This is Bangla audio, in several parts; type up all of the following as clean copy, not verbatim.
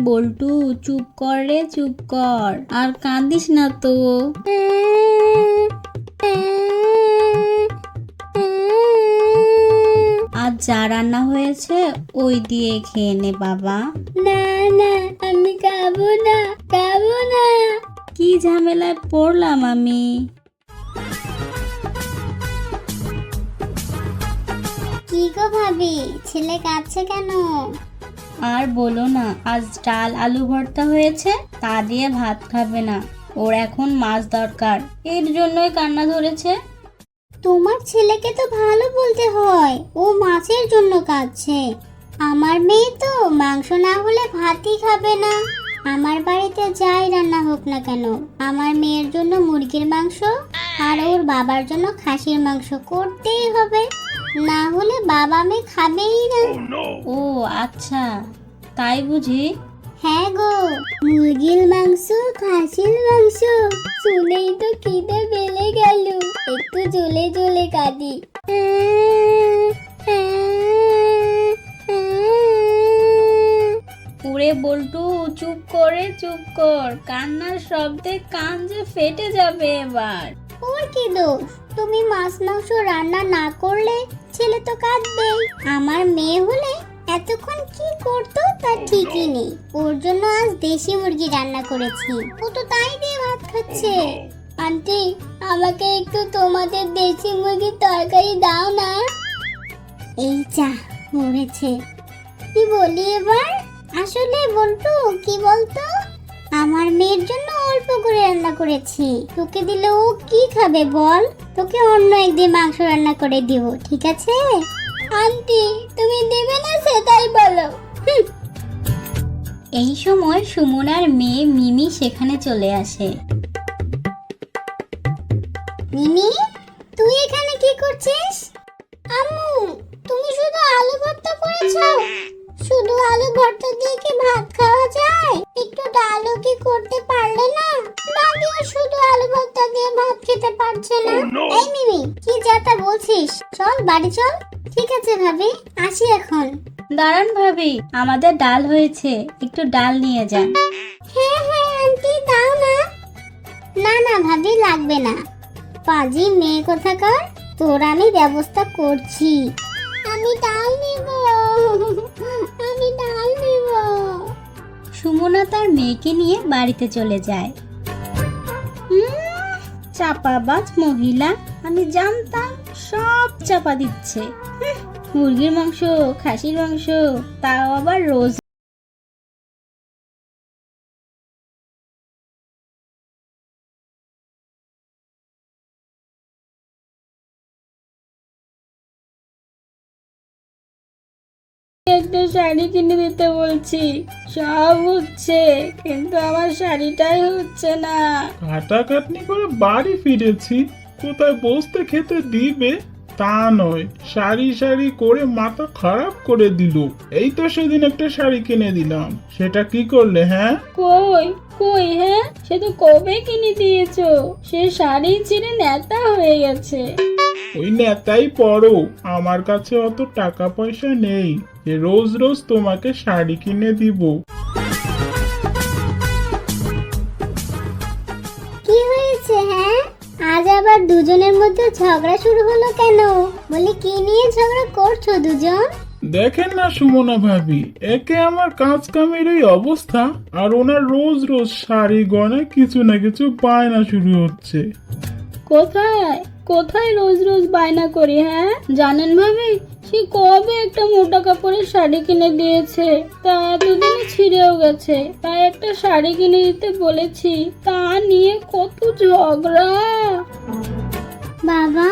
বল্টু, চুপ কর রে, চুপ কর, আর কাঁদিস না তো। আজ যা রান্না হয়েছে ওই দিয়ে খেয়ে নে বাবা। না না, আমি খাবো না, খাবো না। কি ঝামেলায় পড়লাম আমি। কি গো ভাবি, ছেলে কাঁদছে কেন? আর বলো না, আজ ডাল আলু ভর্তা হয়েছে, তা দিয়ে ভাত খাবে না। ওর এখন মাছ দরকার, এর জন্যই কান্না ধরেছে। তোমার ছেলেকে তো ভালো বলতে হয়, ও মাছের জন্য কাঁদছে। আমার মেয়ে তো মাংস না হলে ভাতই খাবে না। আমার বাড়িতে যাই রান্না হোক না কেন, আমার মেয়ের জন্য মুরগির মাংস আর ওর বাবার জন্য খাসির মাংস করতেই হবে, না হলে বাবা মেয়ে খাবেই না। ও আচ্ছা, তাই বুঝি। হ্যাঁ গো, মুরগির মাংস, খাসির মাংস শুনেই তো খিদে পেলে গেল। একটু জ্বলে জ্বলে কাঁদি। ওরে বল্টু, চুপ করে, চুপ কর, কান্নার শব্দে কান যে ফেটে যাবে এবার। ওর কি দোষ? তুমি মাছ মাংস রান্না না করলে ছেলে তো কাঁদবেই। আমার মেয়ে হলে এতক্ষণ কি করতো তার ঠিকই নেই। ওর জন্য আজ দেশি মুরগি রান্না করেছি, ও তো তাই দিয়ে ভাত খাচ্ছে। আন্টি, আমাকে একটু তোমাদের দেশি মুরগির তরকারি দাও না। এই যা মরেছে। কি বলি এবার? আসলে বলতো কি বলতো, আমার মেয়ের জন্য অল্প করে রান্না করেছি, তোকে দিলে ও কি খাবে বল? তোকে অন্য একদিন মাংস রান্না করে দিব, ঠিক আছে? আন্টি, তুমি দেবে না সেটাই বলো। এই সময় সুমনার মেয়ে মিমি সেখানে চলে আসে। মিমি, তুই এখানে কি করছিস? আম্মু, তুমি শুধু আলু ভর্তা করেছো? শুধু আলু ভর্তা দিয়ে কি ভাত খাওয়া যায়? একটু ডালও কি করতে পারলে না? দাদিও শুধু আলু ভর্তা দিয়ে ভাত খেতে পারছে না। এই মিমি, কি যাতা বলছিস? চল বাড়ি চল। ঠিক আছে ভাবি, আসি এখন। দাঁড়ান ভাবি, আমাদের ডাল হয়েছে, একটু ডাল নিয়ে যান। হ্যাঁ হ্যাঁ আন্টি, দাও না। না না ভাবি, লাগবে না। পাজি মেয়ে কোথাকার, তোর আমি ব্যবস্থা করছি। আমি ডাল নিব, আমি ডাল নিব। সুমনা তার মেয়েকে নিয়ে বাড়িতে চলে যায়। চাপাবাজ মহিলা, আমি জানতাম সব চাপা দিচ্ছে। মুরগির মাংস, খাসির মাংস, তাও আবার রোজ। একটা শাড়ি কিনে দিতে বলছি, সব হচ্ছে, কিন্তু আমার শাড়িটাই হচ্ছে না। কাটাকাটনি করে বাড়ি ফিরেছি, কোথায় বসতে খেতে দিবে তা নয়, সারি সারি করে মাথা খারাপ করে দিল। এই তো সেদিন একটা শাড়ি কিনে দিলাম, সেটা কি করলে? হ্যাঁ কই কই, হ্যাঁ সে তো কবে কিনে দিয়েছো, সে শাড়ি ছিঁড়ে নেতা হয়ে গেছে। ওই নেতাই পরো, আমার কাছে অত টাকা পয়সা নেই যে রোজ রোজ তোমাকে শাড়ি কিনে দিব। কি হয়েছে? হ্যাঁ, আজ আবার দুজনের মধ্যে ঝগড়া শুরু হলো কেন? বলি কি নিয়ে ঝগড়া করছো দুজন? দেখেন না সুমনা ভাবি, একে আমার কাজ কামের এই অবস্থা, আর ওনার রোজ রোজ শাড়ি গয়না কিছু না কিছু বায়না শুরু হচ্ছে। কোথায় কোথায় রোজ রোজ বায়না করি? হ্যাঁ জানেন ভাবি, সে কবে একটা মোটা কাপড়ের শাড়ি কিনে দিয়েছে, তা দুদিনে ছিঁড়েও গেছে। তাই একটা শাড়ি কিনে দিতে বলেছি, তা নিয়ে কত ঝগড়া। বাবা,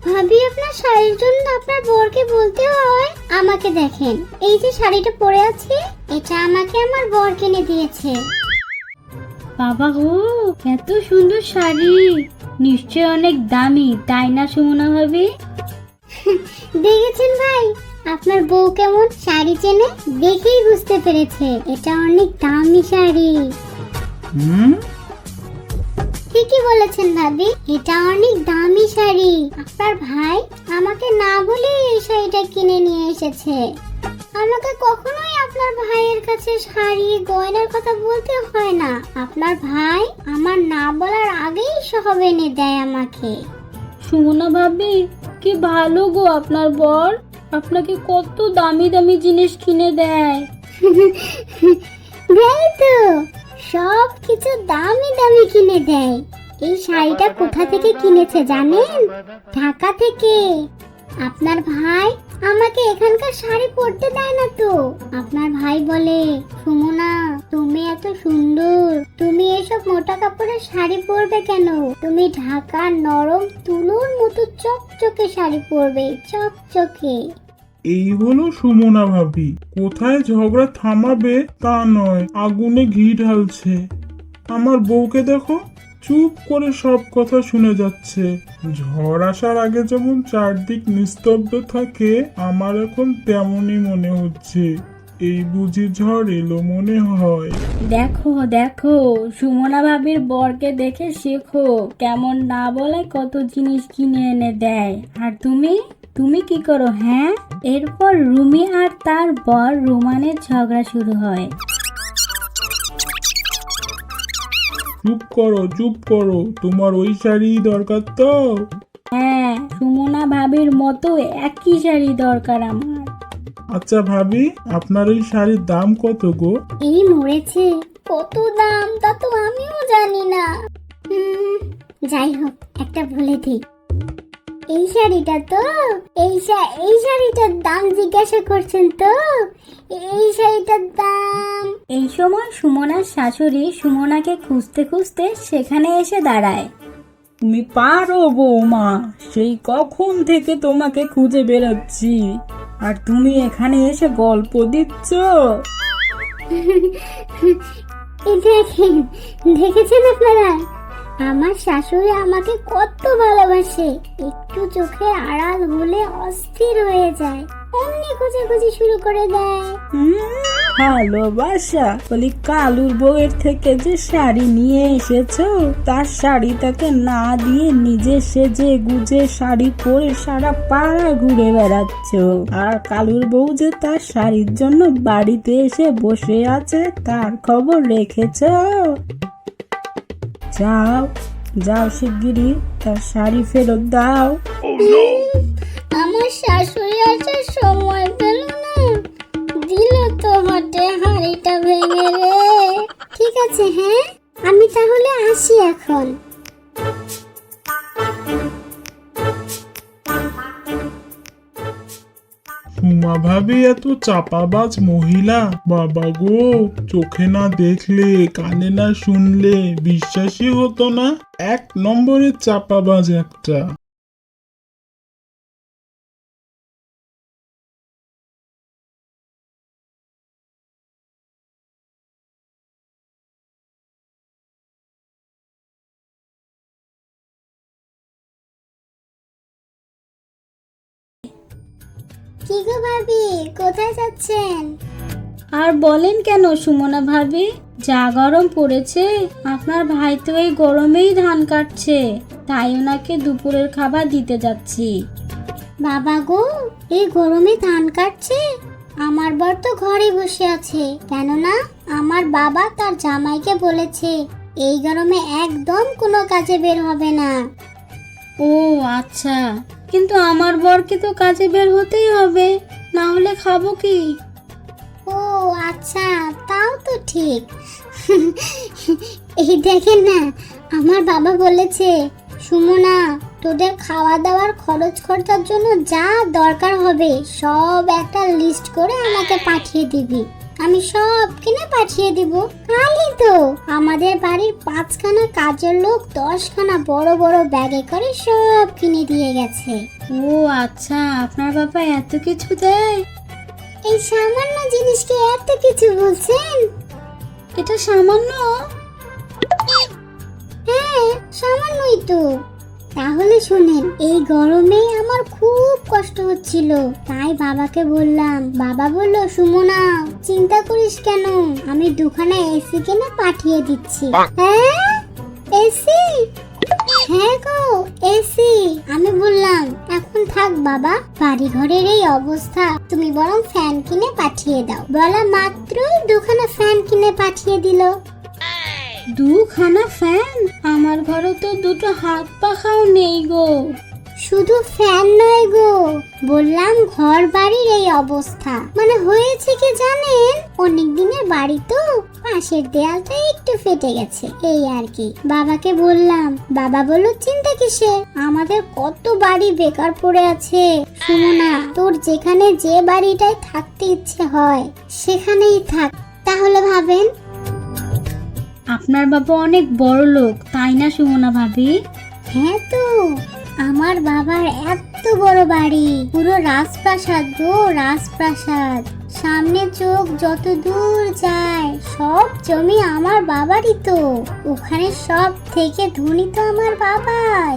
ভাবি আপনার শাড়ির জন্য আপনার বরকে বলতে হয়? আমাকে দেখেন, এই যে শাড়িটা পরে আছি, এটা আমাকে আমার বর কিনে দিয়েছে। বাবা গো, এত সুন্দর শাড়ি, নিশ্চয় অনেক দামি, তাই না সুমনা ভাবি? দেখেছেন ভাই, আপনার বউ কেমন শাড়ি চেনে, দেখেই বুঝতে পেরেছে এটা অনেক দামি শাড়ি। ঠিকই বলেছেন ভাবি, এটা অনেক দামি শাড়ি। আপনার ভাই আমাকে না বলে এই শাড়িটা কিনে নিয়ে এসেছে। আর আমাকে কখনোই আপনার ভাইয়ের কাছে শাড়ি গয়নার কথা বলতে হয় না। আপনার ভাই আমার না বলার আগেই সব এনে দেয় আমাকে। সুমনা ভাবি, কি ভালো গো আপনার বর, আপনাকে কত দামি দামি জিনিস কিনে দেয়। দেয় তো, সব কিছু দামি দামি কিনে দেয়। এই শাড়িটা কোথা থেকে কিনেছে জানেন? ঢাকা থেকে। আপনার ভাই আমাকে এখানকার শাড়ি পরতে দেয় না তো। আপনার ভাই বলে, সুমনা তুমি এত সুন্দর, তুমি এসব মোটা কাপড়ের শাড়ি পরবে কেন? তুমি ঢাকার নরম তুলোর মতো চকচকে শাড়ি পরবে, চকচকে। এই হলো সুমনা ভাবি, কোথায় ঝগড়া থামাবে তা নয়, আগুনে ঘি ঢালছে। আমার বউকে দেখো, চুপ করে সব কথা শুনে যাচ্ছে। ঝড় আসার আগে যেমন চারদিক নিস্তব্ধ থাকে, আমার এখন তেমনই মনে হচ্ছে। এই বুঝি ঝড় এলো মনে হয়। দেখো দেখো, সুমনা ভাবির বরকে দেখে শেখো, কেমন না বলায় কত জিনিস কিনে এনে দেয়। আর তুমি কি করো? হ্যাঁ, এরপর রুমি আর তার বর রোমানের ঝগড়া শুরু হয়। চুপ করো, তোমার ওই শাড়ি দরকার তো? হ্যাঁ, সুমনা ভাবির মতো একই শাড়ি দরকার আমার। আচ্ছা ভাবি, আপনার এই শাড়ির দাম কত গো? এই মরেছে, কত দাম তা তো আমিও জানি না। যাই হোক, একটা বলে দিই, এই শাড়িটা তো, এই শাড়িটার দাম জিজ্ঞাসা করছেন তো? এই শাড়িটার দাম। এই সময় সুমনার শাশুড়ি সুমনাকে খুঁজতে খুঁজতে সেখানে এসে দাঁড়ায়। তুমি পারো বৌমা, সেই কখন থেকে তোমাকে খুঁজে বেরোচ্ছি, আর তুমি এখানে এসে গল্প দিচ্ছ। এই দেখেছেন আপনারা, আমার শাশুড়ি আমাকে কত ভালোবাসে। একটু চোখে আড়াল হলে অস্থির হয়ে যায়, অমনি খোঁজাখুঁজি শুরু করে দেয়। ভালোবাসা বলি, কালুর বউয়ের থেকে যে শাড়ি নিয়ে এসেছো, তার শাড়ি তাকে না দিয়ে নিজে সেজে গুজে শাড়ি পরে সারা পাড়া ঘুরে বেড়াচ্ছ। আর কালুর বউ যে তার শাড়ির জন্য বাড়িতে এসে বসে আছে, তার খবর রেখেছো? যাও শিগগিরই তার শাড়ি ফেরত দাও। আমার শাশুড়ি আসার সময় পেল না, দিল তো হাতে হাঁড়িটা ভেঙে রে। ঠিক আছে, হ্যাঁ, আমি তাহলে আসি এখন। সুমা ভাবি এত চাপাবাজ মহিলা, বাবা গো, চোখে না দেখলে কানে না শুনলে বিশ্বাসই হতো না। এক নম্বরের চাপাবাজ একটা। কি গো ভাবি, কোথায় যাচ্ছেন? আর বলেন কেন সুমনা ভাবি, যা গরম পড়েছে, আপনার ভাই তো এই গরমেই ধান কাটছে, তাই ওনাকে দুপুরের খাবার দিতে যাচ্ছি। বাবা গো, এই গরমে ধান কাটছে? আমার বর তো ঘরে বসে আছে। কেননা আমার বাবা তার জামাইকে বলেছে এই গরমে একদম কোনো কাজে বের হবে না। ও আচ্ছা, কিন্তু আমার বরকে তো কাজে বের হতেই হবে, না হলে খাবো কি? ও আচ্ছা, তাও তো ঠিক। এই দেখেন না, আমার বাবা বলেছে, সুমনা তোদের খাওয়া দাওয়ার খরচ খরচার জন্য যা দরকার হবে সব একটা লিস্ট করে আমাকে পাঠিয়ে দিবি। আমি সব কিনে পাঠিয়ে দিব। কালই তো আমাদের বাড়ির 5খানা কাজের লোক 10খানা বড় বড় ব্যাগে করে সব কিনে দিয়ে গেছে। ও আচ্ছা, আপনার বাবা এত কিছু দেয়? এই সামান্য জিনিসকে এত কিছু বলছেন? এটা সামান্য? হ্যাঁ, সামান্যই তো। তাহলে শুনেন, এই গরমে আমার খুব কষ্ট হচ্ছিল, তাই বাবাকে বললাম। বাবা বলল, সুমনা চিন্তা করিস কেন, আমি 2খানা এসি কিনে পাঠিয়ে দিচ্ছি। হ্যাঁ, এসি? হ্যাঁ গো, এসি। আমি বললাম এখন থাক বাবা, বাড়ি ঘরের এই অবস্থা, তুমি বরং ফ্যান কিনে পাঠিয়ে দাও। বলা মাত্রই দুখানা ফ্যান কিনে পাঠিয়ে দিল। দুখানা ফ্যান? আমার ঘরে তো দুটো হাত পাখাও নেই গো। শুধু ফ্যান নয় গো, বললাম ঘর বাড়ির এই অবস্থা। মানে হয়েছে কি জানেন, অনেক দিনের বাড়ি তো, পাশের দেয়ালটা একটু ফেটে গেছে, এই আর কি। বাবাকে বললাম, বাবা বলল চিন্তা কিসের, আমাদের কত বাড়ি বেকার পড়ে আছে। সুমনা, তোর যেখানে যে বাড়িটায় থাকতে ইচ্ছে হয় সেখানেই থাক। তাহলে ভাবেন। আপনার বাবা অনেক বড় লোক, তাই না সুমনা ভাবি? হ্যাঁ তো, আমার বাবার এত বড় বাড়ি, পুরো রাজপ্রাসাদ গো, রাজপ্রাসাদ। সামনে চোখ যত দূর যায় সব জমি আমার বাবারই তো। ওখানে সব থেকে ধনী তো আমার বাবাই।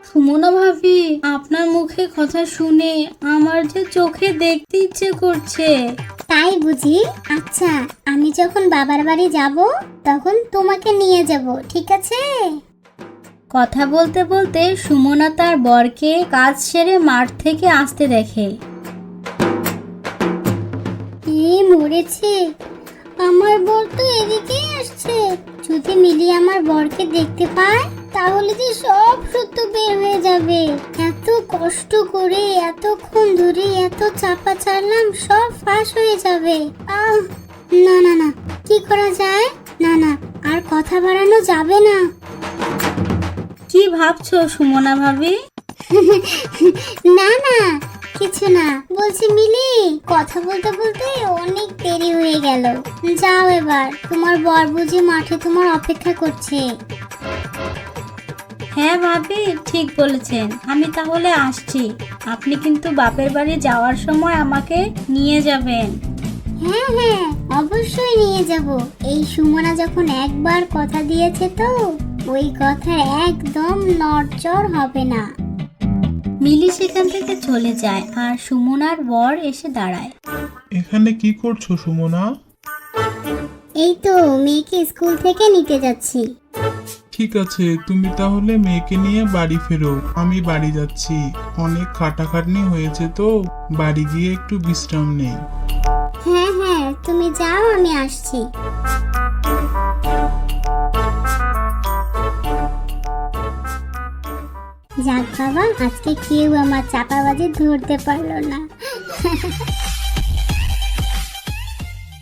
সুমনা ভাবি, আপনার মুখে কথা শুনে আমার যে চোখে দেখতে ইচ্ছে করছে। তাই বুঝি? আচ্ছা, আমি যখন বাবার বাড়ি যাব তখন তোমাকে নিয়ে যাব, ঠিক আছে? কথা বলতে বলতে সুমনা তার বরকে কাজ সেরে মাঠ থেকে আসতে দেখে। মরেছে, আমার বর তো এদিকেই আসছে। যদি মিলি আমার বরকে দেখতে পায় তাহলে যে সব সত্য বের হয়ে যাবে। এত কষ্ট করে এতক্ষণ ধরে এত চাপা চাললাম, সব ফাঁস হয়ে যাবে। না না না, কি করা যায়? না না, আর কথা বাড়ানো যাবে না। কি ভাবছো সুমনা ভাবি? না না, কিছু না। বলছি মিলি, কথা বলতে বলতে অনেক দেরি হয়ে গেল, যাও এবার। তোমার বর বুঝি মাঠে তোমার অপেক্ষা করছে। হ্যাঁ ভাবি, ঠিক বলেছেন। আমি তাহলে আসছি। আপনি কিন্তু বাপের বাড়ি যাওয়ার সময় আমাকে নিয়ে যাবেন। হ্যাঁ হ্যাঁ, অবশ্যই নিয়ে যাব। এই সুমনা যখন একবার কথা দিয়েছে তো ওই কথা একদম নড়চড় হবে না। মিলি সেখান থেকে চলে যায় আর সুমনার বর এসে দাঁড়ায়। এখানে কি করছো সুমনা? এই তো মেয়েকে স্কুল থেকে নিতে যাচ্ছি। ঠিক আছে, তুমি তাহলে মেয়েকে নিয়ে বাড়ি ফেরো, আমি বাড়ি যাচ্ছি। অনেক খাটাখাটনি হয়েছে তো, বাড়ি গিয়ে একটু বিশ্রাম নেই। হ্যাঁ হ্যাঁ, তুমি যাও, আমি আসছি। যাক বাবা, আজকে কেউ আমার চাপাবাজি ধরতে পারলো না।